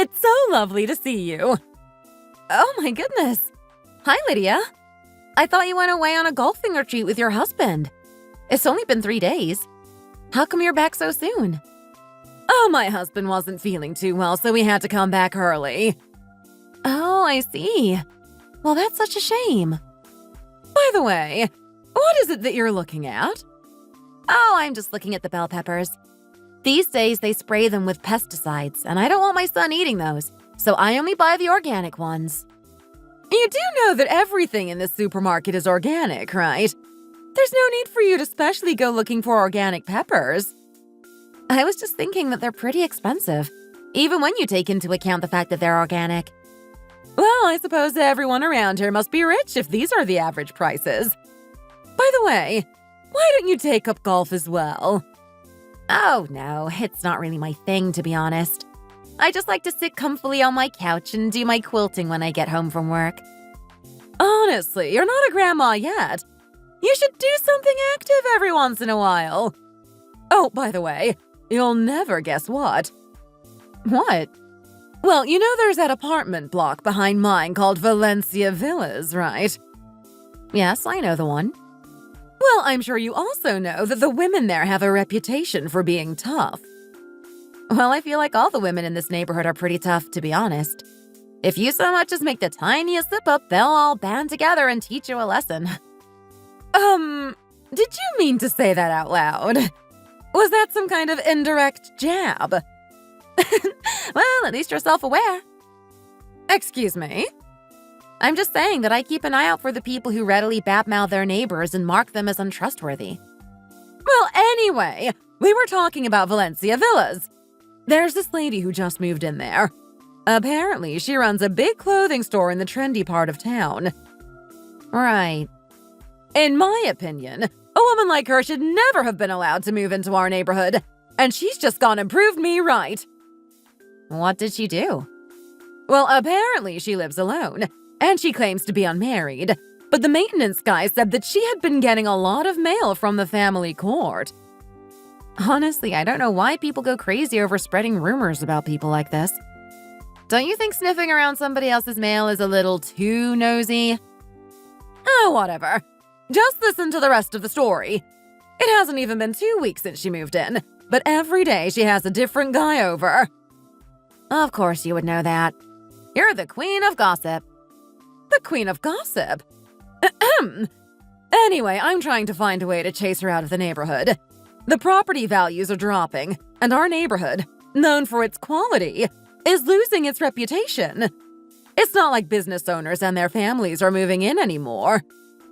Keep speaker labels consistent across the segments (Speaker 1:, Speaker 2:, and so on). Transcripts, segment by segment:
Speaker 1: It's so lovely to see you. Oh my goodness. Hi, Lydia. I thought you went away on a golfing retreat with your husband. It's only been 3 days. How come you're back so soon? Oh, my husband wasn't feeling too well, so we had to come back early. Oh, I see. Well, that's such a shame. By the way, what is it that you're looking at? Oh, I'm just looking at the bell peppers. These days, they spray them with pesticides, and I don't want my son eating those, so I only buy the organic ones. You do know that everything in this supermarket is organic, right? There's no need for you to specially go looking for organic peppers. I was just thinking that they're pretty expensive, even when you take into account the fact that they're organic. Well, I suppose everyone around here must be rich if these are the average prices. By the way, why don't you take up golf as well? Oh, no, it's not really my thing, to be honest. I just like to sit comfily on my couch and do my quilting when I get home from work. Honestly, you're not a grandma yet. You should do something active every once in a while. Oh, by the way, you'll never guess what. What? Well, you know there's that apartment block behind mine called Valencia Villas, right? Yes, I know the one. Well, I'm sure you also know that the women there have a reputation for being tough. Well, I feel like all the women in this neighborhood are pretty tough, to be honest. If you so much as make the tiniest slip-up, they'll all band together and teach you a lesson. Did you mean to say that out loud? Was that some kind of indirect jab? Well, at least you're self-aware. Excuse me? I'm just saying that I keep an eye out for the people who readily badmouth their neighbors and mark them as untrustworthy. Well, anyway, we were talking about Valencia Villas. There's this lady who just moved in there. Apparently, she runs a big clothing store in the trendy part of town. Right. In my opinion, a woman like her should never have been allowed to move into our neighborhood, and she's just gone and proved me right. What did she do? Well, apparently she lives alone, and she claims to be unmarried, but the maintenance guy said that she had been getting a lot of mail from the family court. Honestly, I don't know why people go crazy over spreading rumors about people like this. Don't you think sniffing around somebody else's mail is a little too nosy? Oh, whatever. Just listen to the rest of the story. It hasn't even been 2 weeks since she moved in, but every day she has a different guy over. Of course you would know that. You're the queen of gossip. The queen of gossip? Ahem. Anyway, I'm trying to find a way to chase her out of the neighborhood. The property values are dropping, and our neighborhood, known for its quality, is losing its reputation. It's not like business owners and their families are moving in anymore.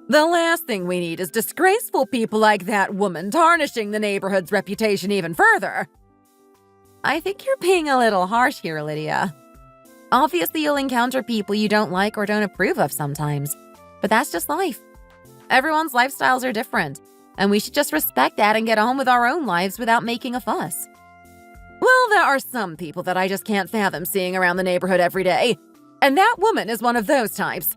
Speaker 1: The last thing we need is disgraceful people like that woman tarnishing the neighborhood's reputation even further. I think you're being a little harsh here, Lydia. Obviously, you'll encounter people you don't like or don't approve of sometimes, but that's just life. Everyone's lifestyles are different, and we should just respect that and get on with our own lives without making a fuss. Well, there are some people that I just can't fathom seeing around the neighborhood every day, and that woman is one of those types.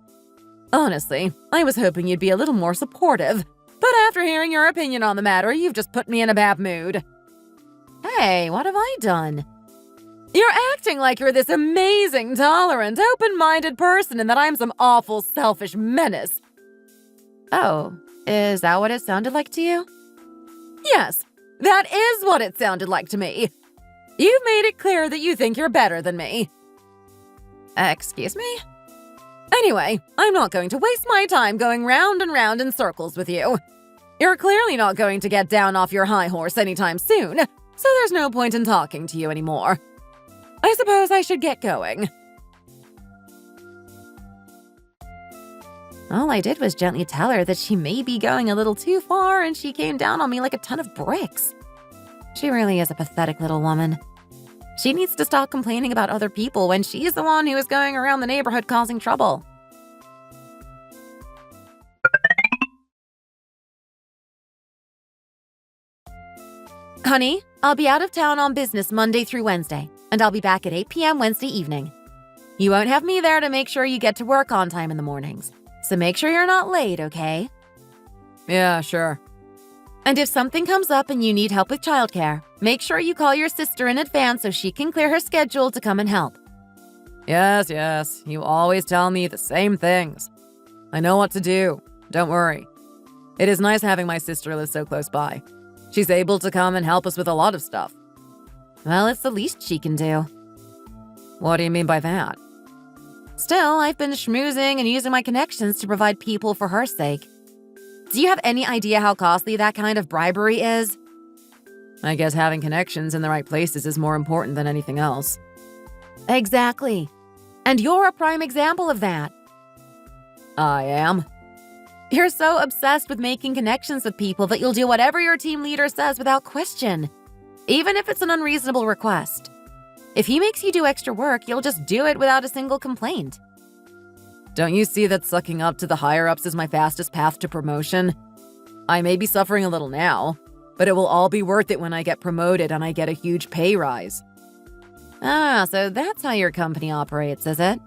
Speaker 1: Honestly, I was hoping you'd be a little more supportive, but after hearing your opinion on the matter, you've just put me in a bad mood. Hey, what have I done? You're acting like you're this amazing, tolerant, open-minded person and that I'm some awful, selfish menace. Oh, is that what it sounded like to you? Yes, that is what it sounded like to me. You've made it clear that you think you're better than me. Excuse me? Anyway, I'm not going to waste my time going round and round in circles with you. You're clearly not going to get down off your high horse anytime soon, so there's no point in talking to you anymore. I suppose I should get going. All I did was gently tell her that she may be going a little too far, and she came down on me like a ton of bricks. She really is a pathetic little woman. She needs to stop complaining about other people when she's the one who is going around the neighborhood causing trouble. Honey, I'll be out of town on business Monday through Wednesday, and I'll be back at 8 p.m. Wednesday evening. You won't have me there to make sure you get to work on time in the mornings, so make sure you're not late, okay? Yeah, sure. And if something comes up and you need help with childcare, make sure you call your sister in advance so she can clear her schedule to come and help. Yes, you always tell me the same things. I know what to do. Don't worry. It is nice having my sister live so close by. She's able to come and help us with a lot of stuff. Well, it's the least she can do. What do you mean by that? Still, I've been schmoozing and using my connections to provide people for her sake. Do you have any idea how costly that kind of bribery is? I guess having connections in the right places is more important than anything else. Exactly. And you're a prime example of that. I am. You're so obsessed with making connections with people that you'll do whatever your team leader says without question, even if it's an unreasonable request. If he makes you do extra work, you'll just do it without a single complaint. Don't you see that sucking up to the higher-ups is my fastest path to promotion? I may be suffering a little now, but it will all be worth it when I get promoted and I get a huge pay rise. Ah, so that's how your company operates, is it?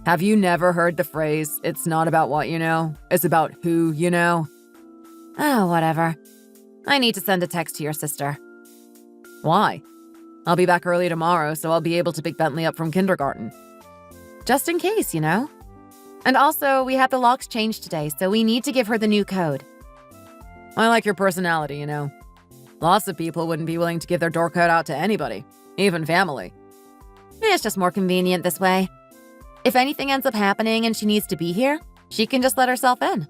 Speaker 1: Have you never heard the phrase, it's not about what you know, it's about who you know? Oh, whatever. I need to send a text to your sister. Why? I'll be back early tomorrow, so I'll be able to pick Bentley up from kindergarten. Just in case, you know? And also, we had the locks changed today, so we need to give her the new code. I like your personality, you know. Lots of people wouldn't be willing to give their door code out to anybody, even family. It's just more convenient this way. If anything ends up happening and she needs to be here, she can just let herself in.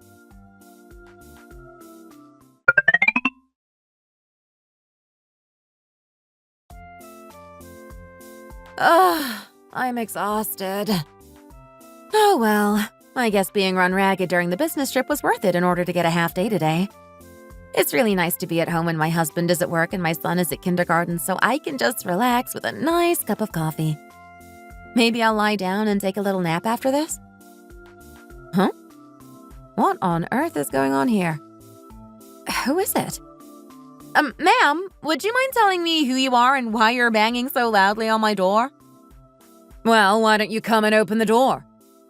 Speaker 1: Ugh, I'm exhausted. Oh well, I guess being run ragged during the business trip was worth it in order to get a half day today. It's really nice to be at home when my husband is at work and my son is at kindergarten, so I can just relax with a nice cup of coffee. Maybe I'll lie down and take a little nap after this? Huh? What on earth is going on here? Who is it? Ma'am, would you mind telling me who you are and why you're banging so loudly on my door? Well, why don't you come and open the door?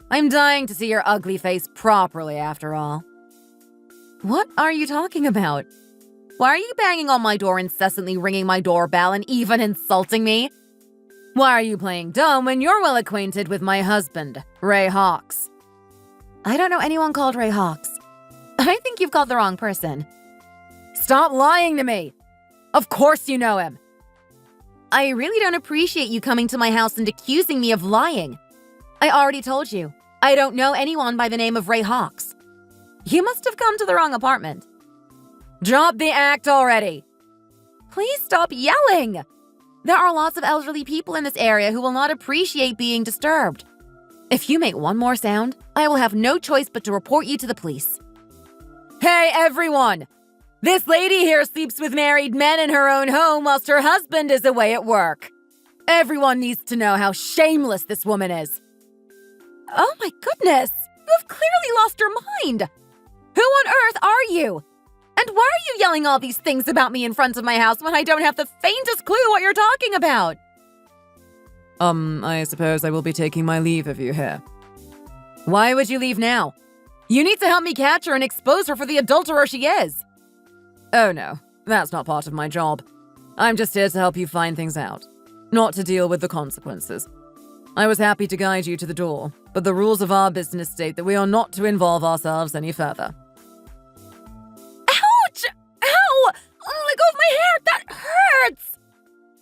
Speaker 1: I'm dying to see your ugly face properly, after all. What are you talking about? Why are you banging on my door, incessantly ringing my doorbell, and even insulting me? Why are you playing dumb when you're well acquainted with my husband, Ray Hawks? I don't know anyone called Ray Hawks. I think you've called the wrong person. Stop lying to me! Of course you know him! I really don't appreciate you coming to my house and accusing me of lying. I already told you, I don't know anyone by the name of Ray Hawks. You must have come to the wrong apartment. Drop the act already! Please stop yelling! There are lots of elderly people in this area who will not appreciate being disturbed. If you make one more sound, I will have no choice but to report you to the police. Hey, everyone! This lady here sleeps with married men in her own home whilst her husband is away at work. Everyone needs to know how shameless this woman is. Oh my goodness! You have clearly lost your mind! Who on earth are you? And why are you yelling all these things about me in front of my house when I don't have the faintest clue what you're talking about? I suppose I will be taking my leave of you here. Why would you leave now? You need to help me catch her and expose her for the adulterer she is. Oh no, that's not part of my job. I'm just here to help you find things out, not to deal with the consequences. I was happy to guide you to the door, but the rules of our business state that we are not to involve ourselves any further. Ouch! Ow! Oh, let go of my hair! That hurts!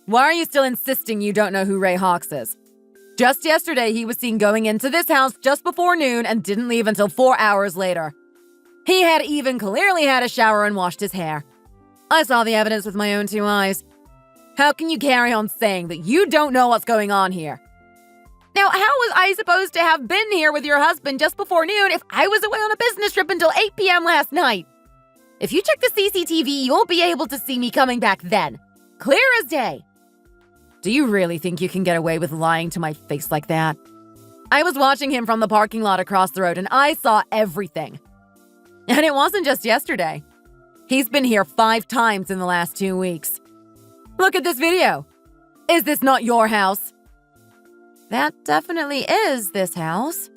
Speaker 1: Why are you still insisting you don't know who Ray Hawks is? Just yesterday, he was seen going into this house just before noon and didn't leave until 4 hours later. He had even clearly had a shower and washed his hair. I saw the evidence with my own 2 eyes. How can you carry on saying that you don't know what's going on here? Now, how was I supposed to have been here with your husband just before noon if I was away on a business trip until 8 p.m. last night? If you check the CCTV, you'll be able to see me coming back then. Clear as day. Do you really think you can get away with lying to my face like that? I was watching him from the parking lot across the road and I saw everything. And it wasn't just yesterday. He's been here 5 times in the last 2 weeks. Look at this video. Is this not your house? That definitely is this house.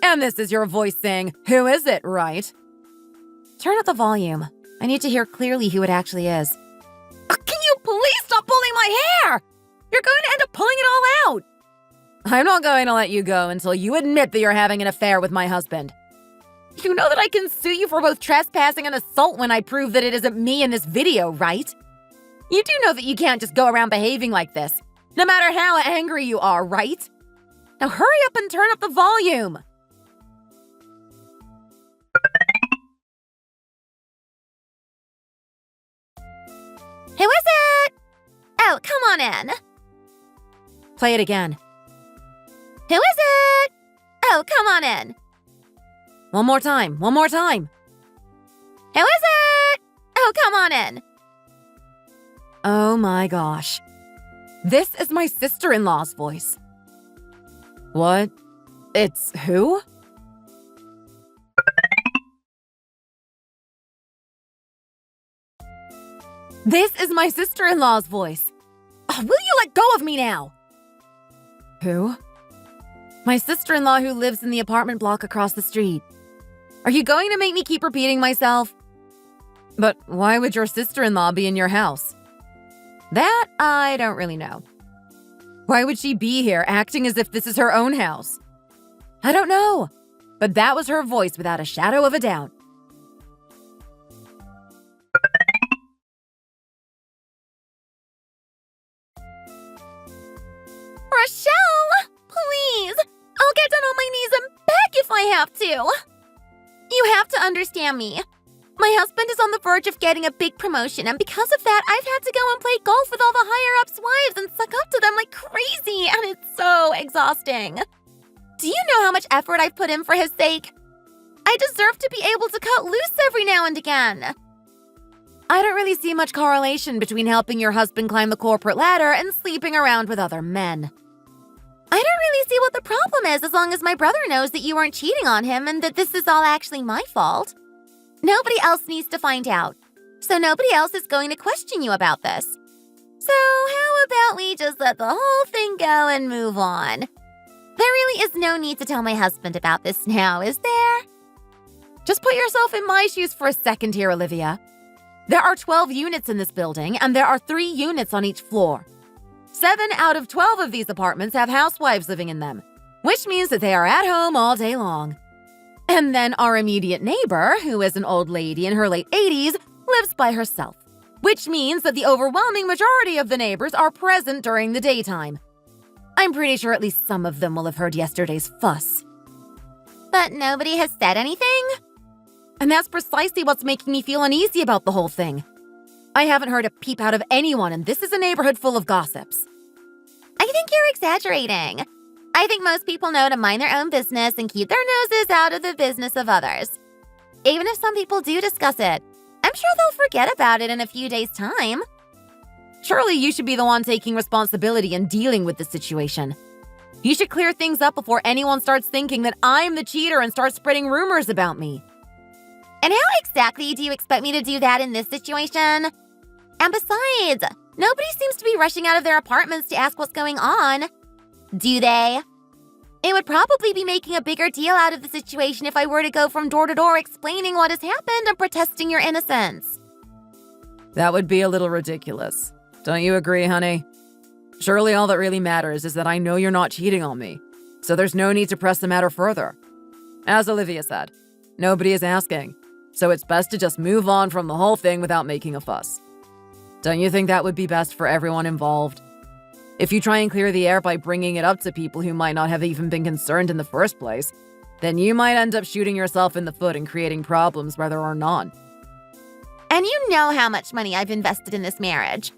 Speaker 1: And this is your voice saying, who is it, right? Turn up the volume. I need to hear clearly who it actually is. Can you please stop pulling my hair? You're going to end up pulling it all out. I'm not going to let you go until you admit that you're having an affair with my husband. You know that I can sue you for both trespassing and assault when I prove that it isn't me in this video, right? You do know that you can't just go around behaving like this, no matter how angry you are, right? Now hurry up and turn up the volume!
Speaker 2: Who is it? Oh, come on in.
Speaker 1: Play it again.
Speaker 2: Who is it? Oh, come on in.
Speaker 1: One more time.
Speaker 2: Who is it? Oh, come on in.
Speaker 1: Oh my gosh. This is my sister-in-law's voice. What? It's who? This is my sister-in-law's voice. Oh, will you let go of me now? Who? My sister-in-law who lives in the apartment block across the street. Are you going to make me keep repeating myself? But why would your sister-in-law be in your house? That I don't really know. Why would she be here acting as if this is her own house? I don't know, but that was her voice without a shadow of a doubt.
Speaker 2: Rochelle, please. I'll get down on my knees and beg if I have to. You have to understand me. My husband is on the verge of getting a big promotion, and because of that, I've had to go and play golf with all the higher-ups' wives and suck up to them like crazy, and it's so exhausting. Do you know how much effort I've put in for his sake? I deserve to be able to cut loose every now and again.
Speaker 1: I don't really see much correlation between helping your husband climb the corporate ladder and sleeping around with other men.
Speaker 2: I don't really see what the problem is as long as my brother knows that you weren't cheating on him and that this is all actually my fault. Nobody else needs to find out, so nobody else is going to question you about this. So how about we just let the whole thing go and move on? There really is no need to tell my husband about this now, is there?
Speaker 1: Just put yourself in my shoes for a second here, Olivia. There are 12 units in this building, and there are 3 units on each floor. 7 out of 12 of these apartments have housewives living in them, which means that they are at home all day long. And then our immediate neighbor, who is an old lady in her late 80s, lives by herself, which means that the overwhelming majority of the neighbors are present during the daytime. I'm pretty sure at least some of them will have heard yesterday's fuss.
Speaker 2: But nobody has said anything?
Speaker 1: And that's precisely what's making me feel uneasy about the whole thing. I haven't heard a peep out of anyone, and this is a neighborhood full of gossips.
Speaker 2: I think you're exaggerating. I think most people know to mind their own business and keep their noses out of the business of others. Even if some people do discuss it, I'm sure they'll forget about it in a few days' time.
Speaker 1: Surely you should be the one taking responsibility and dealing with the situation. You should clear things up before anyone starts thinking that I'm the cheater and starts spreading rumors about me.
Speaker 2: And how exactly do you expect me to do that in this situation? And besides, nobody seems to be rushing out of their apartments to ask what's going on. Do they? It would probably be making a bigger deal out of the situation if I were to go from door to door explaining what has happened and protesting your innocence.
Speaker 1: That would be a little ridiculous. Don't you agree, honey? Surely all that really matters is that I know you're not cheating on me, so there's no need to press the matter further. As Olivia said, nobody is asking, so it's best to just move on from the whole thing without making a fuss. Don't you think that would be best for everyone involved? If you try and clear the air by bringing it up to people who might not have even been concerned in the first place, then you might end up shooting yourself in the foot and creating problems where there are none.
Speaker 2: And you know how much money I've invested in this marriage.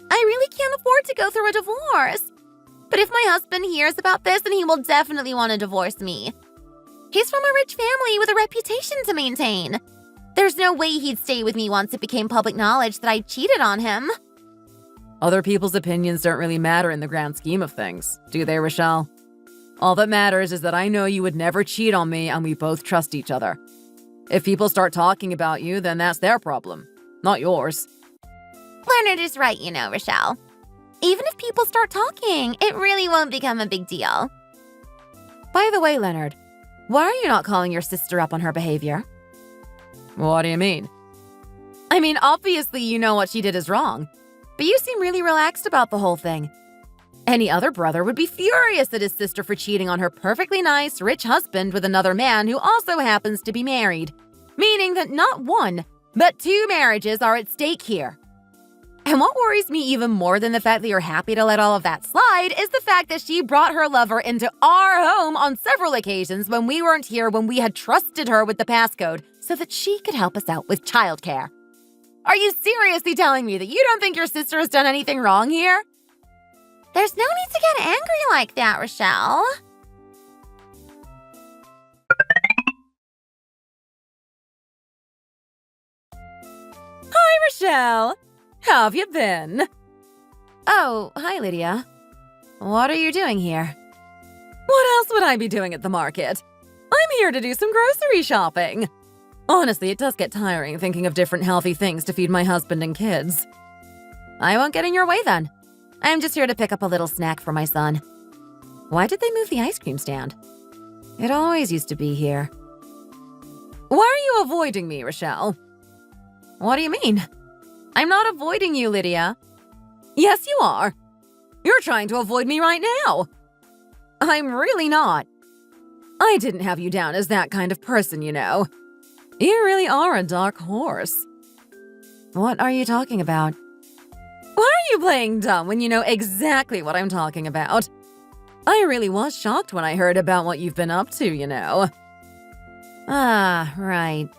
Speaker 2: I really can't afford to go through a divorce. But if my husband hears about this, then he will definitely want to divorce me. He's from a rich family with a reputation to maintain. There's no way he'd stay with me once it became public knowledge that I cheated on him.
Speaker 1: Other people's opinions don't really matter in the grand scheme of things, do they, Rochelle? All that matters is that I know you would never cheat on me and we both trust each other. If people start talking about you, then that's their problem, not yours.
Speaker 2: Leonard is right, you know, Rochelle. Even if people start talking, it really won't become a big deal.
Speaker 1: By the way, Leonard, why are you not calling your sister up on her behavior? What do you mean? I mean, obviously you know what she did is wrong, but you seem really relaxed about the whole thing. Any other brother would be furious at his sister for cheating on her perfectly nice, rich husband with another man who also happens to be married, meaning that not one, but two marriages are at stake here. And what worries me even more than the fact that you're happy to let all of that slide is the fact that she brought her lover into our home on several occasions when we weren't here, when we had trusted her with the passcode so that she could help us out with childcare. Are you seriously telling me that you don't think your sister has done anything wrong here?
Speaker 2: There's no need to get angry like that, Rochelle.
Speaker 1: Hi, Rochelle. How have you been? Oh, hi, Lydia. What are you doing here? What else would I be doing at the market? I'm here to do some grocery shopping. Honestly, it does get tiring thinking of different healthy things to feed my husband and kids. I won't get in your way then. I'm just here to pick up a little snack for my son. Why did they move the ice cream stand? It always used to be here. Why are you avoiding me, Rochelle? What do you mean? I'm not avoiding you, Lydia. Yes, you are. You're trying to avoid me right now. I'm really not. I didn't have you down as that kind of person, you know. You really are a dark horse. What are you talking about? Why are you playing dumb when you know exactly what I'm talking about? I really was shocked when I heard about what you've been up to, you know. Ah, right.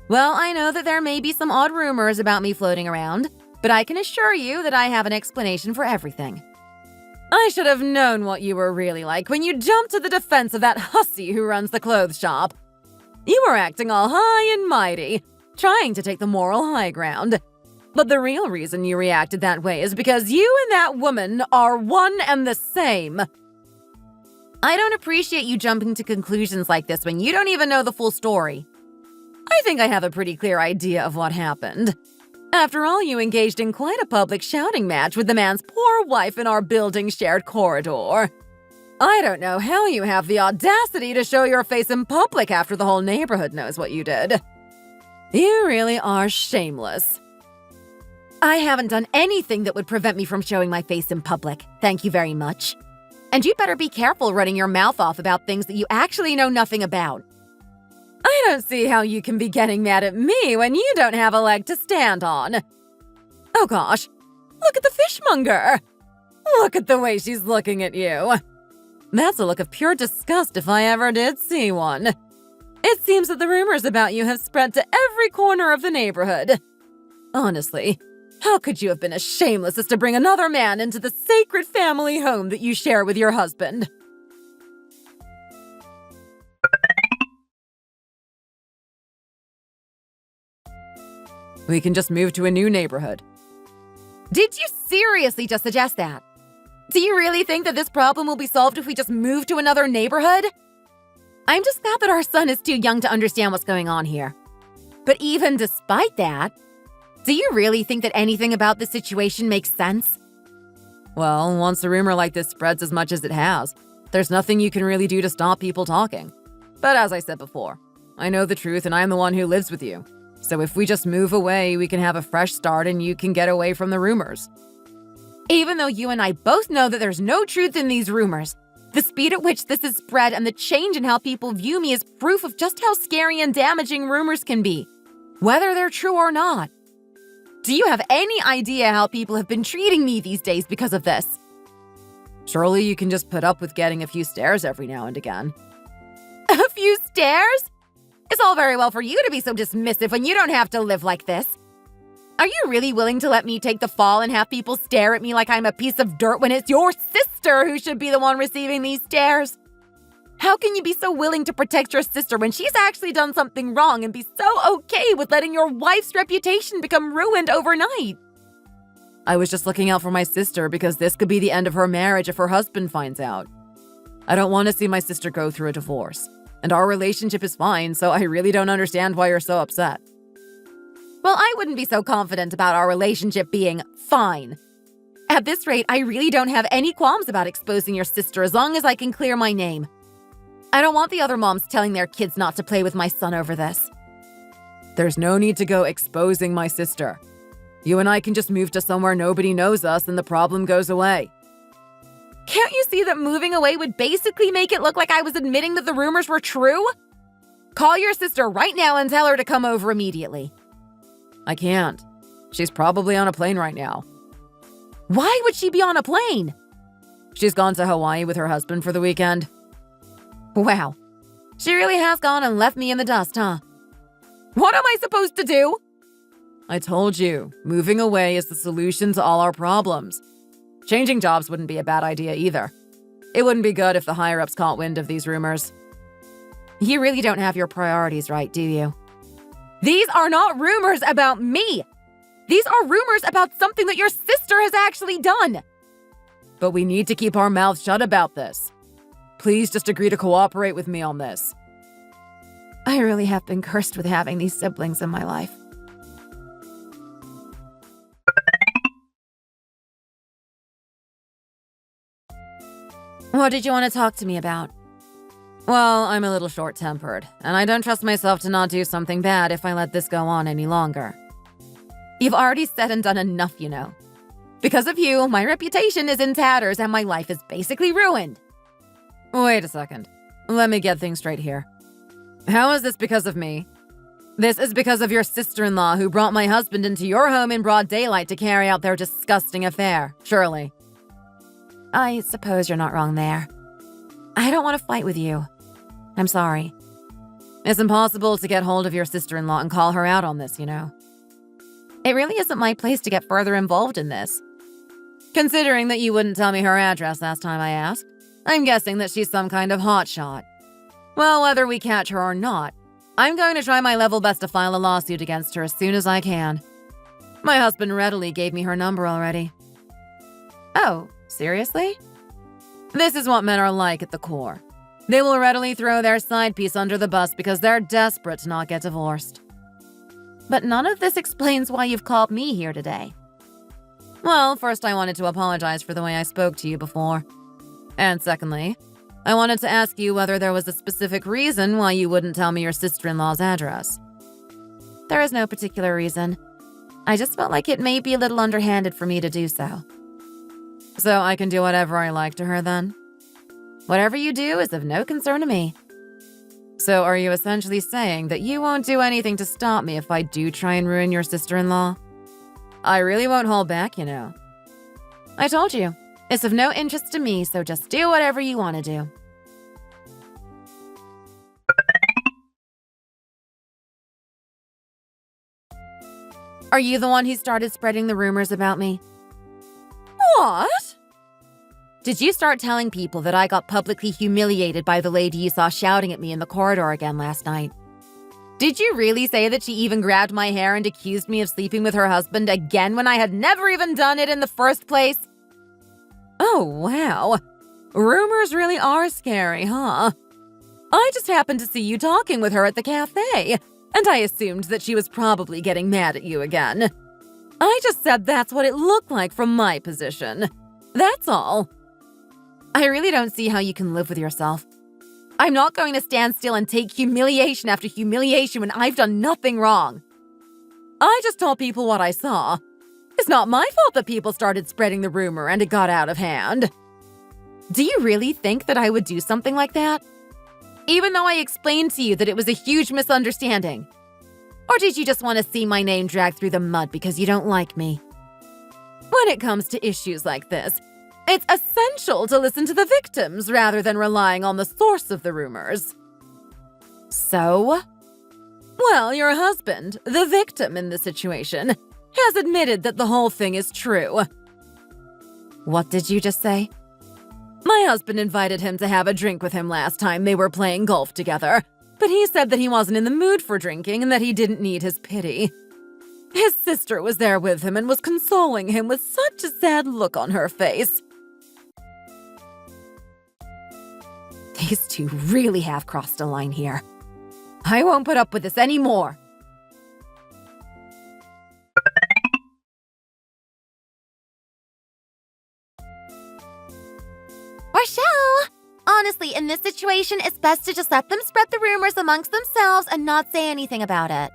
Speaker 1: Well, I know that there may be some odd rumors about me floating around, but I can assure you that I have an explanation for everything. I should have known what you were really like when you jumped to the defense of that hussy who runs the clothes shop. You were acting all high and mighty, trying to take the moral high ground. But the real reason you reacted that way is because you and that woman are one and the same. I don't appreciate you jumping to conclusions like this when you don't even know the full story. I think I have a pretty clear idea of what happened. After all, you engaged in quite a public shouting match with the man's poor wife in our building's shared corridor. I don't know how you have the audacity to show your face in public after the whole neighborhood knows what you did. You really are shameless. I haven't done anything that would prevent me from showing my face in public, thank you very much. And you better be careful running your mouth off about things that you actually know nothing about. I don't see how you can be getting mad at me when you don't have a leg to stand on. Oh gosh, look at the fishmonger. Look at the way she's looking at you. That's a look of pure disgust if I ever did see one. It seems that the rumors about you have spread to every corner of the neighborhood. Honestly, how could you have been as shameless as to bring another man into the sacred family home that you share with your husband? We can just move to a new neighborhood. Did you seriously just suggest that? Do you really think that this problem will be solved if we just move to another neighborhood? I'm just glad that our son is too young to understand what's going on here. But even despite that, do you really think that anything about this situation makes sense? Well, once a rumor like this spreads as much as it has, there's nothing you can really do to stop people talking. But as I said before, I know the truth and I'm the one who lives with you. So if we just move away, we can have a fresh start and you can get away from the rumors. Even though you and I both know that there's no truth in these rumors, the speed at which this is spread and the change in how people view me is proof of just how scary and damaging rumors can be, whether they're true or not. Do you have any idea how people have been treating me these days because of this? Surely you can just put up with getting a few stares every now and again. A few stares? It's all very well for you to be so dismissive when you don't have to live like this. Are you really willing to let me take the fall and have people stare at me like I'm a piece of dirt when it's your sister who should be the one receiving these stares? How can you be so willing to protect your sister when she's actually done something wrong and be so okay with letting your wife's reputation become ruined overnight? I was just looking out for my sister because this could be the end of her marriage if her husband finds out. I don't want to see my sister go through a divorce. And our relationship is fine, so I really don't understand why you're so upset. Well, I wouldn't be so confident about our relationship being fine. At this rate, I really don't have any qualms about exposing your sister as long as I can clear my name. I don't want the other moms telling their kids not to play with my son over this. There's no need to go exposing my sister. You and I can just move to somewhere nobody knows us and the problem goes away. Can't you see that moving away would basically make it look like I was admitting that the rumors were true? Call your sister right now and tell her to come over immediately. I can't. She's probably on a plane right now. Why would she be on a plane? She's gone to Hawaii with her husband for the weekend. Wow. She really has gone and left me in the dust, huh? What am I supposed to do? I told you, moving away is the solution to all our problems. Changing jobs wouldn't be a bad idea either. It wouldn't be good if the higher-ups caught wind of these rumors. You really don't have your priorities right, do you? These are not rumors about me! These are rumors about something that your sister has actually done! But we need to keep our mouths shut about this. Please just agree to cooperate with me on this. I really have been cursed with having these siblings in my life. What did you want to talk to me about? Well, I'm a little short-tempered, and I don't trust myself to not do something bad if I let this go on any longer. You've already said and done enough, you know. Because of you, my reputation is in tatters and my life is basically ruined. Wait a second. Let me get things straight here. How is this because of me? This is because of your sister-in-law who brought my husband into your home in broad daylight to carry out their disgusting affair, surely. I suppose you're not wrong there. I don't want to fight with you. I'm sorry. It's impossible to get hold of your sister-in-law and call her out on this, you know. It really isn't my place to get further involved in this. Considering that you wouldn't tell me her address last time I asked, I'm guessing that she's some kind of hotshot. Well, whether we catch her or not, I'm going to try my level best to file a lawsuit against her as soon as I can. My husband readily gave me her number already. Oh, seriously? This is what men are like at the core. They will readily throw their side piece under the bus because they're desperate to not get divorced. But none of this explains why you've called me here today. Well, first I wanted to apologize for the way I spoke to you before. And secondly, I wanted to ask you whether there was a specific reason why you wouldn't tell me your sister-in-law's address. There is no particular reason. I just felt like it may be a little underhanded for me to do so. So I can do whatever I like to her then? Whatever you do is of no concern to me. So are you essentially saying that you won't do anything to stop me if I do try and ruin your sister-in-law? I really won't hold back, you know. I told you, it's of no interest to me, so just do whatever you want to do. Are you the one who started spreading the rumors about me? What? Did you start telling people that I got publicly humiliated by the lady you saw shouting at me in the corridor again last night? Did you really say that she even grabbed my hair and accused me of sleeping with her husband again when I had never even done it in the first place? Oh, wow. Rumors really are scary, huh? I just happened to see you talking with her at the cafe, and I assumed that she was probably getting mad at you again. I just said that's what it looked like from my position. That's all. I really don't see how you can live with yourself. I'm not going to stand still and take humiliation after humiliation when I've done nothing wrong. I just told people what I saw. It's not my fault that people started spreading the rumor and it got out of hand. Do you really think that I would do something like that? Even though I explained to you that it was a huge misunderstanding? Or did you just want to see my name dragged through the mud because you don't like me? When it comes to issues like this, it's essential to listen to the victims rather than relying on the source of the rumors. So? Well, your husband, the victim in this situation, has admitted that the whole thing is true. What did you just say? My husband invited him to have a drink with him last time they were playing golf together, but he said that he wasn't in the mood for drinking and that he didn't need his pity. His sister was there with him and was consoling him with such a sad look on her face. These two really have crossed a line here. I won't put up with this anymore.
Speaker 2: Rochelle! Honestly, in this situation, it's best to just let them spread the rumors amongst themselves and not say anything about it.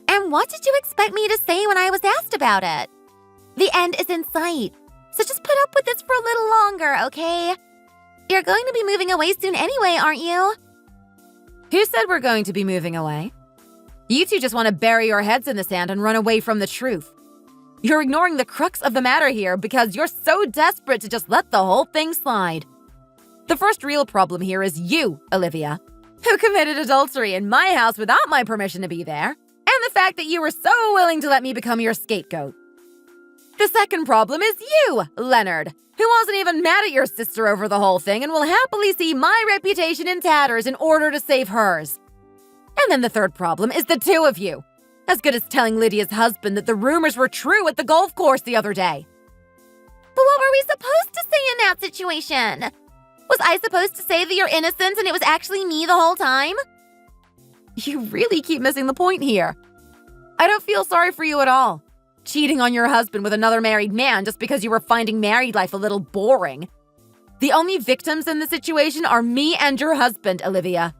Speaker 2: And what did you expect me to say when I was asked about it? The end is in sight. So just put up with this for a little longer, okay? You're going to be moving away soon anyway, aren't you?
Speaker 1: Who said we're going to be moving away? You two just want to bury your heads in the sand and run away from the truth. You're ignoring the crux of the matter here because you're so desperate to just let the whole thing slide. The first real problem here is you, Olivia, who committed adultery in my house without my permission to be there, and the fact that you were so willing to let me become your scapegoat. The second problem is you, Leonard, who wasn't even mad at your sister over the whole thing and will happily see my reputation in tatters in order to save hers. And then the third problem is the two of you, as good as telling Lydia's husband that the rumors were true at the golf course the other day.
Speaker 2: But what were we supposed to say in that situation? Was I supposed to say that you're innocent and it was actually me the whole time?
Speaker 1: You really keep missing the point here. I don't feel sorry for you at all. Cheating on your husband with another married man just because you were finding married life a little boring. The only victims in the situation are me and your husband, Olivia.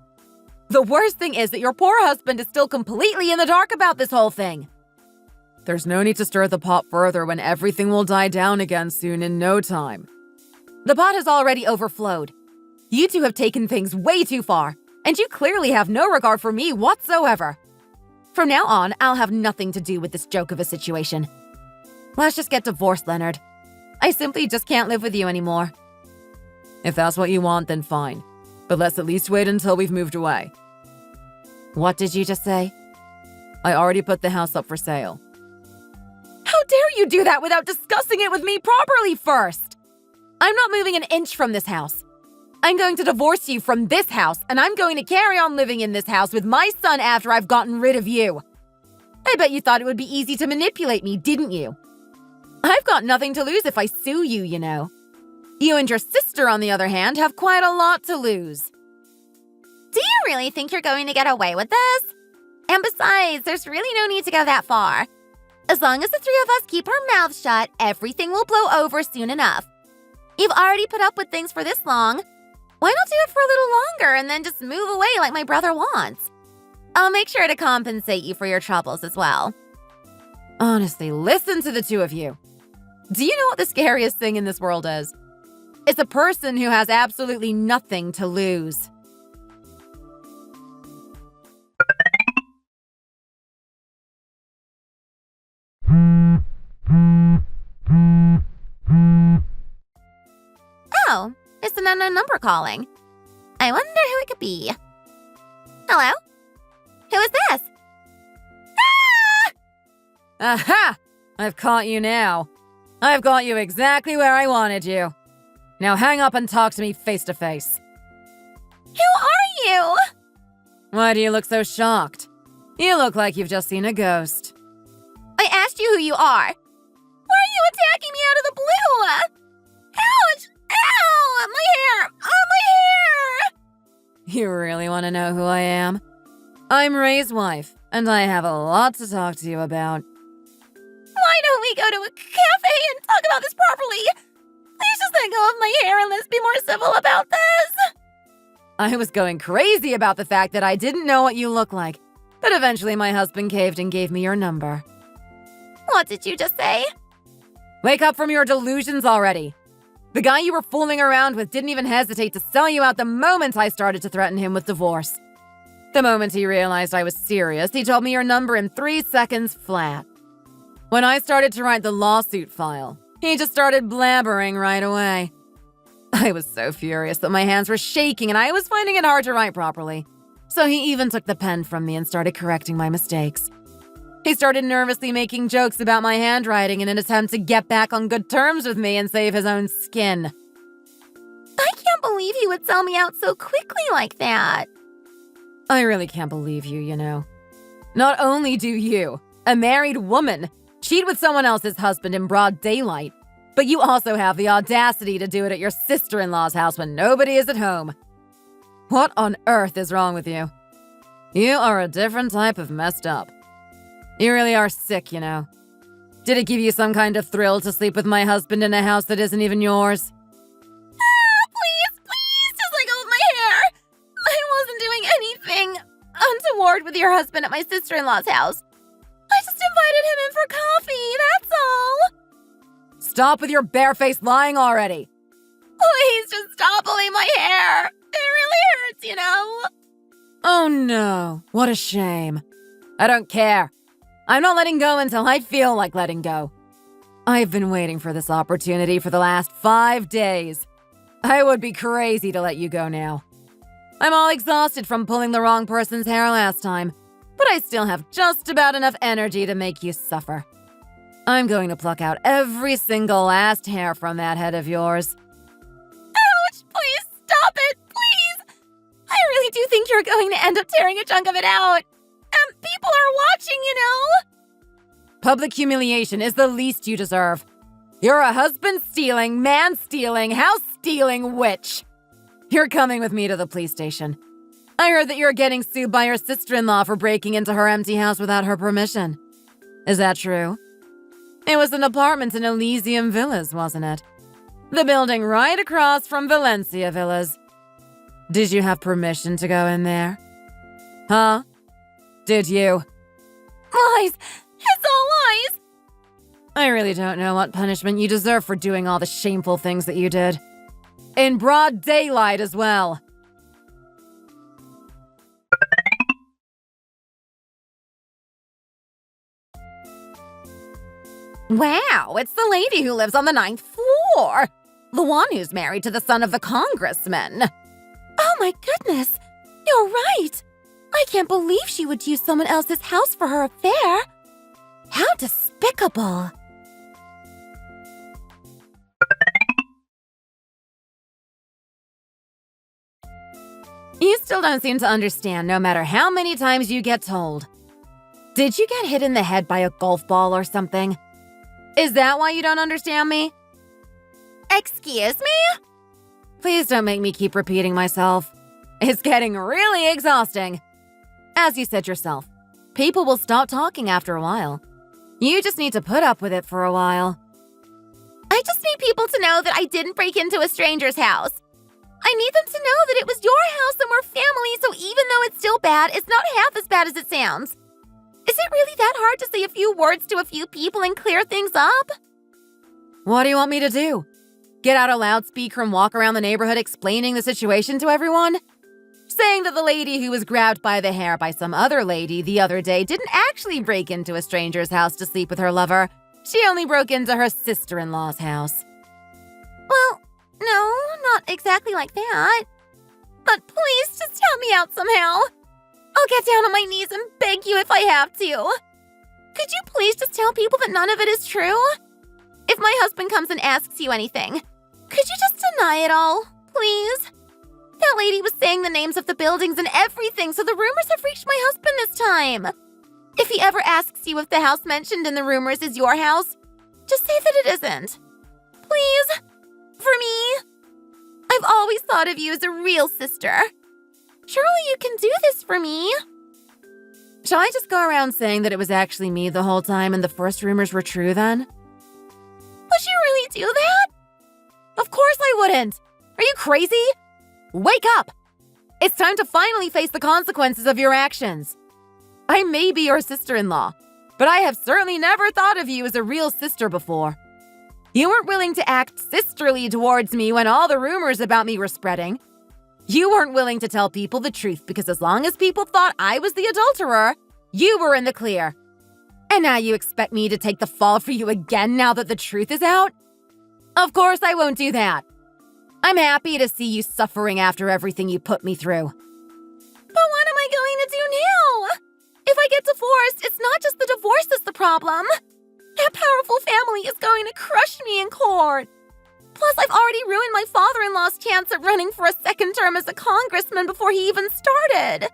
Speaker 1: The worst thing is that your poor husband is still completely in the dark about this whole thing. There's no need to stir the pot further when everything will die down again soon in no time. The pot has already overflowed. You two have taken things way too far, and you clearly have no regard for me whatsoever. From now on, I'll have nothing to do with this joke of a situation. Let's just get divorced, Leonard. I simply just can't live with you anymore. If that's what you want, then fine. But let's at least wait until we've moved away. What did you just say? I already put the house up for sale. How dare you do that without discussing it with me properly first? I'm not moving an inch from this house. I'm going to divorce you from this house, and I'm going to carry on living in this house with my son after I've gotten rid of you. I bet you thought it would be easy to manipulate me, didn't you? I've got nothing to lose if I sue you, you know. You and your sister, on the other hand, have quite a lot to lose.
Speaker 2: Do you really think you're going to get away with this? And besides, there's really no need to go that far. As long as the three of us keep our mouths shut, everything will blow over soon enough. You've already put up with things for this long. Why not do it for a little longer and then just move away like my brother wants? I'll make sure to compensate you for your troubles as well.
Speaker 1: Honestly, listen to the two of you. Do you know what the scariest thing in this world is? It's a person who has absolutely nothing to lose.
Speaker 2: Oh, it's an unknown number calling. I wonder who it could be. Hello? Who is this? Ah!
Speaker 1: Aha! I've caught you now. I've got you exactly where I wanted you. Now hang up and talk to me face to face.
Speaker 2: Who are you?
Speaker 1: Why do you look so shocked? You look like you've just seen a ghost.
Speaker 2: I asked you who you are. Why are you attacking me out of the blue? Ouch! Ow! My hair! Oh, my hair!
Speaker 1: You really want to know who I am? I'm Ray's wife, and I have a lot to talk to you about.
Speaker 2: Why don't we go to a cafe and talk about this properly? Please just let go of my hair and let's be more civil about this.
Speaker 1: I was going crazy about the fact that I didn't know what you look like, but eventually my husband caved and gave me your number.
Speaker 2: What did you just say?
Speaker 1: Wake up from your delusions already. The guy you were fooling around with didn't even hesitate to sell you out the moment I started to threaten him with divorce. The moment he realized I was serious, he told me your number in 3 seconds flat. When I started to write the lawsuit file, he just started blabbering right away. I was so furious that my hands were shaking and I was finding it hard to write properly. So he even took the pen from me and started correcting my mistakes. He started nervously making jokes about my handwriting in an attempt to get back on good terms with me and save his own skin.
Speaker 2: I can't believe he would sell me out so quickly like that.
Speaker 1: I really can't believe you, you know. Not only do you, a married woman, cheat with someone else's husband in broad daylight, but you also have the audacity to do it at your sister-in-law's house when nobody is at home. What on earth is wrong with you? You are a different type of messed up. You really are sick, you know. Did it give you some kind of thrill to sleep with my husband in a house that isn't even yours?
Speaker 2: Please, just let go of my hair. I wasn't doing anything untoward with your husband at my sister-in-law's house. I just invited him in for coffee, that's all.
Speaker 1: Stop with your barefaced lying already.
Speaker 2: Please just stop pulling my hair. It really hurts, you know?
Speaker 1: Oh no, what a shame. I don't care. I'm not letting go until I feel like letting go. I've been waiting for this opportunity for the last 5 days. I would be crazy to let you go now. I'm all exhausted from pulling the wrong person's hair last time, but I still have just about enough energy to make you suffer. I'm going to pluck out every single last hair from that head of yours.
Speaker 2: Ouch! Please stop it! Please! I really do think you're going to end up tearing a chunk of it out. People are watching, you know?
Speaker 1: Public humiliation is the least you deserve. You're a husband-stealing, man-stealing, house-stealing witch. You're coming with me to the police station. I heard that you're getting sued by your sister-in-law for breaking into her empty house without her permission. Is that true? It was an apartment in Elysium Villas, wasn't it? The building right across from Valencia Villas. Did you have permission to go in there? Huh? Did you?
Speaker 2: Lies! It's all lies!
Speaker 1: I really don't know what punishment you deserve for doing all the shameful things that you did. In broad daylight as well.
Speaker 2: Wow, it's the lady who lives on the 9th floor. The one who's married to the son of the congressman. Oh my goodness, you're right. I can't believe she would use someone else's house for her affair. How despicable.
Speaker 1: You still don't seem to understand no matter how many times you get told. Did you get hit in the head by a golf ball or something? Is that why you don't understand me?
Speaker 2: Excuse me?
Speaker 1: Please don't make me keep repeating myself. It's getting really exhausting. As you said yourself, people will stop talking after a while. You just need to put up with it for a while.
Speaker 2: I just need people to know that I didn't break into a stranger's house. I need them to know that it was your house and we're family, so even though it's still bad, it's not half as bad as it sounds. Is it really that hard to say a few words to a few people and clear things up?
Speaker 1: What do you want me to do? Get out a loudspeaker and walk around the neighborhood explaining the situation to everyone? Saying that the lady who was grabbed by the hair by some other lady the other day didn't actually break into a stranger's house to sleep with her lover. She only broke into her sister-in-law's house.
Speaker 2: Well, no, not exactly like that. But please just help me out somehow. I'll get down on my knees and beg you if I have to. Could you please just tell people that none of it is true? If my husband comes and asks you anything, could you just deny it all, please? That lady was saying the names of the buildings and everything, so the rumors have reached my husband this time. If he ever asks you if the house mentioned in the rumors is your house, just say that it isn't. Please? For me? I've always thought of you as a real sister. Surely you can do this for me.
Speaker 1: Shall I just go around saying that it was actually me the whole time and the first rumors were true then?
Speaker 2: Would you really do that?
Speaker 1: Of course I wouldn't. Are you crazy? Wake up! It's time to finally face the consequences of your actions. I may be your sister-in-law, but I have certainly never thought of you as a real sister before. You weren't willing to act sisterly towards me when all the rumors about me were spreading. You weren't willing to tell people the truth because as long as people thought I was the adulterer, you were in the clear. And now you expect me to take the fall for you again now that the truth is out? Of course I won't do that. I'm happy to see you suffering after everything you put me through.
Speaker 2: But what am I going to do now? If I get divorced, it's not just the divorce that's the problem. That powerful family is going to crush me in court. Plus, I've already ruined my father-in-law's chance at running for a second term as a congressman before he even started.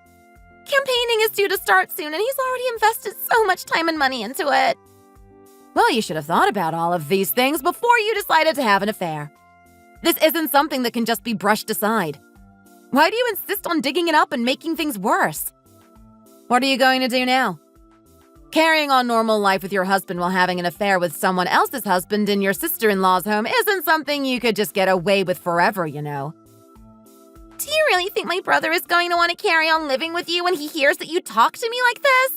Speaker 2: Campaigning is due to start soon, and he's already invested so much time and money into it.
Speaker 1: Well, you should have thought about all of these things before you decided to have an affair. This isn't something that can just be brushed aside. Why do you insist on digging it up and making things worse? What are you going to do now? Carrying on normal life with your husband while having an affair with someone else's husband in your sister-in-law's home isn't something you could just get away with forever, you know.
Speaker 2: Do you really think my brother is going to want to carry on living with you when he hears that you talk to me like this?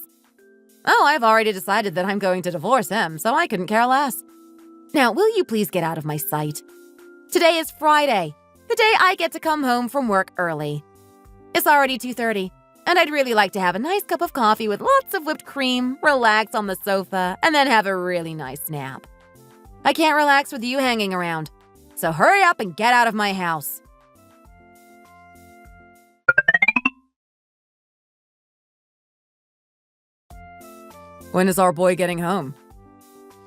Speaker 1: Oh, I've already decided that I'm going to divorce him, so I couldn't care less. Now, will you please get out of my sight? Today is Friday, the day I get to come home from work early. It's already 2:30, and I'd really like to have a nice cup of coffee with lots of whipped cream, relax on the sofa, and then have a really nice nap. I can't relax with you hanging around, so hurry up and get out of my house. When is our boy getting home?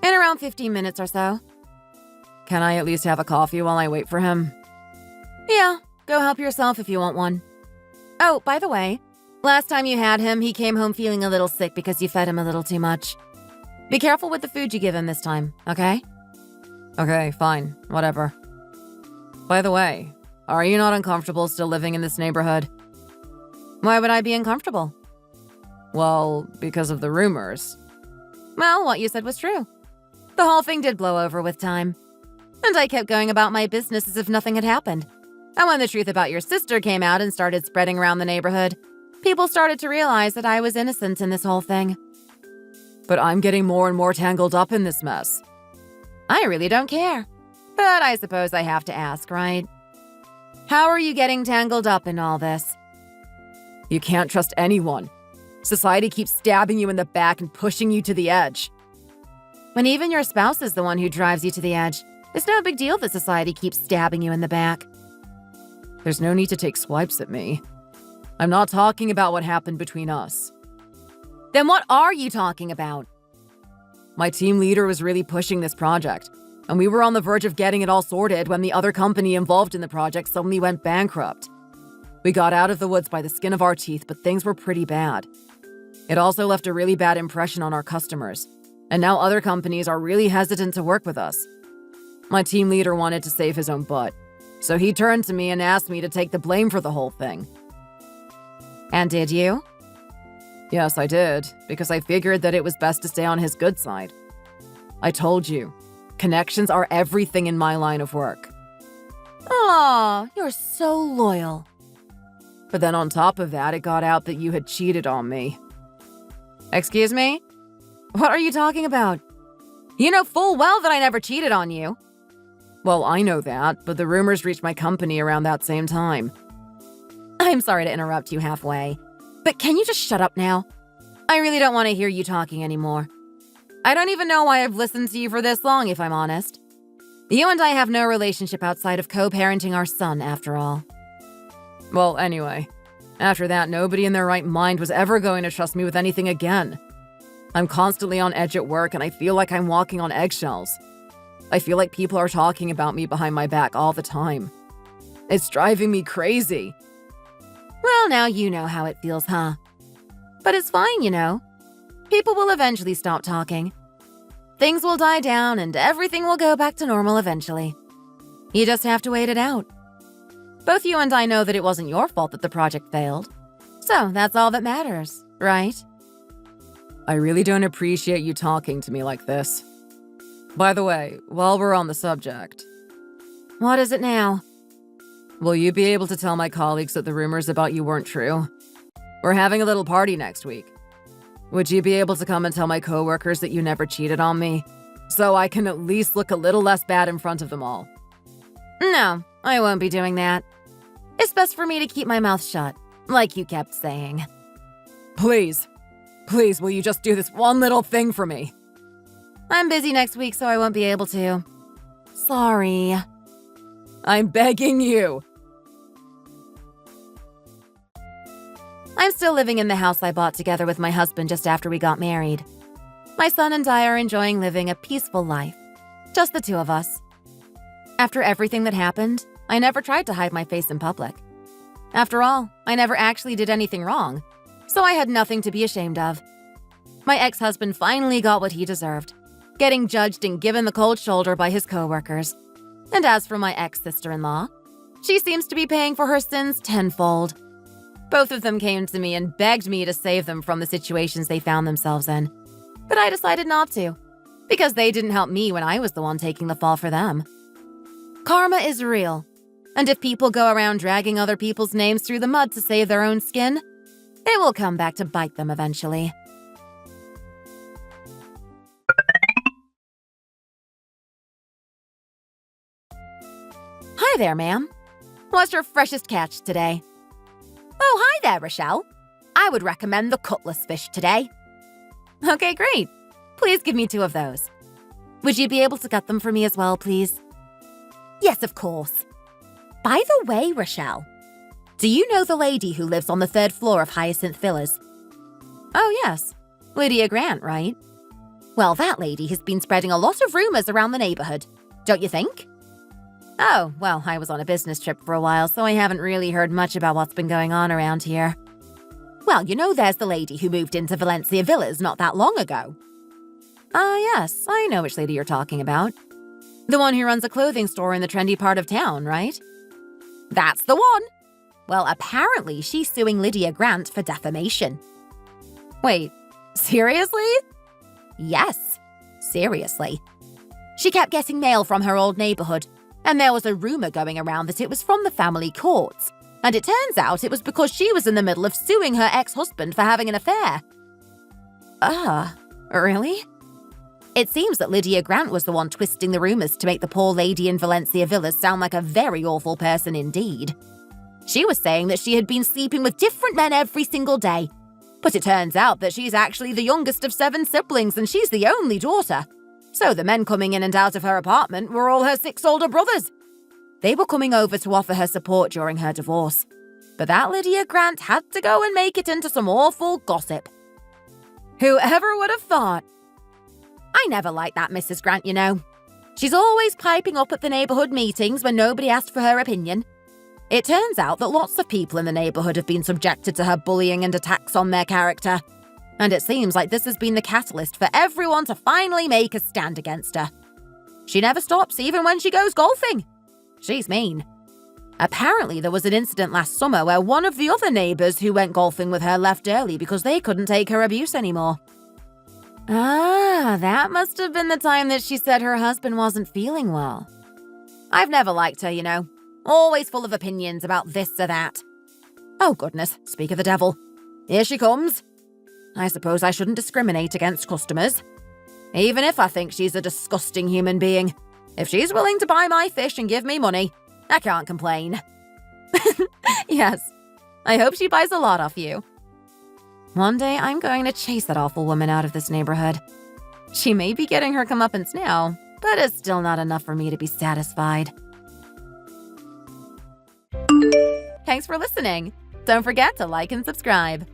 Speaker 1: In around 15 minutes or so. Can I at least have a coffee while I wait for him? Yeah, go help yourself if you want one. Oh, by the way, last time you had him, he came home feeling a little sick because you fed him a little too much. Be careful with the food you give him this time, okay? Okay, fine, whatever. By the way, are you not uncomfortable still living in this neighborhood? Why would I be uncomfortable? Well, because of the rumors. Well, what you said was true. The whole thing did blow over with time. And I kept going about my business as if nothing had happened. And when the truth about your sister came out and started spreading around the neighborhood, people started to realize that I was innocent in this whole thing. But I'm getting more and more tangled up in this mess. I really don't care. But I suppose I have to ask, right? How are you getting tangled up in all this? You can't trust anyone. Society keeps stabbing you in the back and pushing you to the edge. When even your spouse is the one who drives you to the edge, it's no big deal that society keeps stabbing you in the back. There's no need to take swipes at me. I'm not talking about what happened between us. Then what are you talking about? My team leader was really pushing this project, and we were on the verge of getting it all sorted when the other company involved in the project suddenly went bankrupt. We got out of the woods by the skin of our teeth, but things were pretty bad. It also left a really bad impression on our customers, and now other companies are really hesitant to work with us. My team leader wanted to save his own butt, so he turned to me and asked me to take the blame for the whole thing. And did you? Yes, I did, because I figured that it was best to stay on his good side. I told you, connections are everything in my line of work. Aw, you're so loyal. But then on top of that, it got out that you had cheated on me. Excuse me? What are you talking about? You know full well that I never cheated on you. Well, I know that, but the rumors reached my company around that same time. I'm sorry to interrupt you halfway, but can you just shut up now? I really don't want to hear you talking anymore. I don't even know why I've listened to you for this long, if I'm honest. You and I have no relationship outside of co-parenting our son, after all. Well, anyway, after that, nobody in their right mind was ever going to trust me with anything again. I'm constantly on edge at work, and I feel like I'm walking on eggshells. I feel like people are talking about me behind my back all the time. It's driving me crazy. Well, now you know how it feels, huh? But it's fine, you know. People will eventually stop talking. Things will die down, and everything will go back to normal eventually. You just have to wait it out. Both you and I know that it wasn't your fault that the project failed. So that's all that matters, right? I really don't appreciate you talking to me like this. By the way, while we're on the subject... What is it now? Will you be able to tell my colleagues that the rumors about you weren't true? We're having a little party next week. Would you be able to come and tell my coworkers that you never cheated on me? So I can at least look a little less bad in front of them all. No, I won't be doing that. It's best for me to keep my mouth shut, like you kept saying. Please, will you just do this one little thing for me? I'm busy next week, so I won't be able to. Sorry. I'm begging you. I'm still living in the house I bought together with my husband just after we got married. My son and I are enjoying living a peaceful life. Just the two of us. After everything that happened, I never tried to hide my face in public. After all, I never actually did anything wrong, so I had nothing to be ashamed of. My ex-husband finally got what he deserved, getting judged and given the cold shoulder by his coworkers. And as for my ex-sister-in-law, she seems to be paying for her sins tenfold. Both of them came to me and begged me to save them from the situations they found themselves in. But I decided not to, because they didn't help me when I was the one taking the fall for them. Karma is real, and if people go around dragging other people's names through the mud to save their own skin, it will come back to bite them eventually. Hi there, ma'am. What's your freshest catch today?
Speaker 2: Oh, hi there, Rochelle. I would recommend the cutlass fish today.
Speaker 1: Okay, great. Please give me 2 of those. Would you be able to cut them for me as well, please?
Speaker 2: Yes, of course. By the way, Rochelle, do you know the lady who lives on the 3rd floor of Hyacinth Villas?
Speaker 1: Oh, yes. Lydia Grant, right?
Speaker 2: Well, that lady has been spreading a lot of rumors around the neighborhood, don't you think?
Speaker 1: Oh, well, I was on a business trip for a while, so I haven't really heard much about what's been going on around here.
Speaker 2: Well, you know there's the lady who moved into Valencia Villas not that long ago.
Speaker 1: Yes, I know which lady you're talking about. The one who runs a clothing store in the trendy part of town, right?
Speaker 2: That's the one. Well, apparently she's suing Lydia Grant for defamation.
Speaker 1: Wait, seriously?
Speaker 2: Yes, seriously. She kept getting mail from her old neighborhood, and there was a rumor going around that it was from the family courts. And it turns out it was because she was in the middle of suing her ex-husband for having an affair.
Speaker 1: Really?
Speaker 2: It seems that Lydia Grant was the one twisting the rumors to make the poor lady in Valencia Villas sound like a very awful person indeed. She was saying that she had been sleeping with different men every single day. But it turns out that she's actually the youngest of 7 siblings and she's the only daughter. So the men coming in and out of her apartment were all her 6 older brothers. They were coming over to offer her support during her divorce. But that Lydia Grant had to go and make it into some awful gossip.
Speaker 1: Whoever would have thought?
Speaker 2: I never liked that Mrs. Grant, you know. She's always piping up at the neighborhood meetings when nobody asked for her opinion. It turns out that lots of people in the neighborhood have been subjected to her bullying and attacks on their character. And it seems like this has been the catalyst for everyone to finally make a stand against her. She never stops even when she goes golfing. She's mean. Apparently, there was an incident last summer where one of the other neighbors who went golfing with her left early because they couldn't take her abuse anymore.
Speaker 1: That must have been the time that she said her husband wasn't feeling well.
Speaker 2: I've never liked her, you know. Always full of opinions about this or that. Oh, goodness, speak of the devil. Here she comes. I suppose I shouldn't discriminate against customers. Even if I think she's a disgusting human being. If she's willing to buy my fish and give me money, I can't complain.
Speaker 1: Yes, I hope she buys a lot off you. One day I'm going to chase that awful woman out of this neighborhood. She may be getting her comeuppance now, but it's still not enough for me to be satisfied. Thanks for listening. Don't forget to like and subscribe.